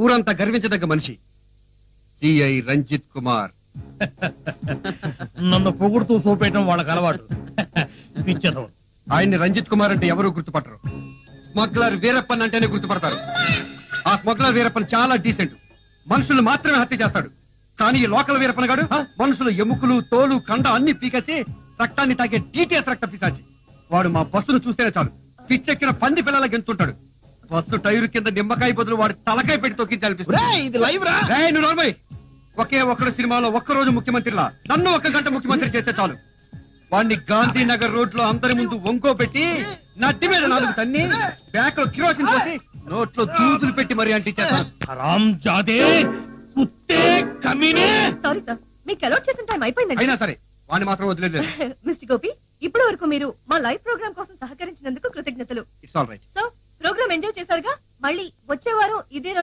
ఊరంతా గర్వించదగ్గ మనిషి సిఐ రంజిత్ కుమార్. నన్ను పొగుడుతూ చూపేయటం వాళ్ళకి అలవాటు. పిచ్చదు. ఆయన్ని రంజిత్ కుమార్ అంటే ఎవరు గుర్తుపట్టరు. స్మగ్లర్ వీరప్పన్ అంటేనే గుర్తుపడతారు. ఆ స్మగ్లర్ వీరప్పన్ చాలా డీసెంట్, మనుషులు మాత్రమే హత్య చేస్తాడు. కానీ ఈ లోకల్ వీరప్పన్ గాడు మనుషులు ఎముకలు తోలు కండ అన్ని పీకేసి రక్తాన్ని తాగే టీటీఎస్ రక్త పిశాచి. వాడు మా బస్సును చూస్తేనే చాలు పిచ్చెక్కిన పంది పిల్లల గెంతుంటాడు. బస్సు టైరు కింద నిమ్మకాయ బదులు వాడు తలకాయ పెట్టి తొక్కించాలనిపిస్తుంది. ఇది లైవ్ రా. నువ్వు నోర్మై. ఒకే ఒక్కడు సినిమాలో ఒక్కరోజు ముఖ్యమంత్రిలా నన్ను 1 గంట ముఖ్యమంత్రి చేస్తే చాలు వాడిని గాంధీనగర్ రోడ్ లో అందరి ముందు వంకో పెట్టి నడ్డి మీద 4 తన్ని బ్యాక్ లో కిరోసిన్ పోసి నోట్లో దూదులు పెట్టి మరి అంటించేస్తాను. హరామ్ జాదే కుత్తే కమీనే. సారీ సార్, మీకు అలౌట్ చేసిన టైం అయిపోయిందండి. అయినా సరే వాడిని మాత్రం వదిలేదు. మిస్టర్ గోపి, ఇప్పటి వరకు మీరు మా లైవ్ ప్రోగ్రామ్ కోసం సహకరించినందుకు కృతజ్ఞతలు. It's all right. So program enjoy చేశారుగా, మళ్ళీ వచ్చే వారం ఇదే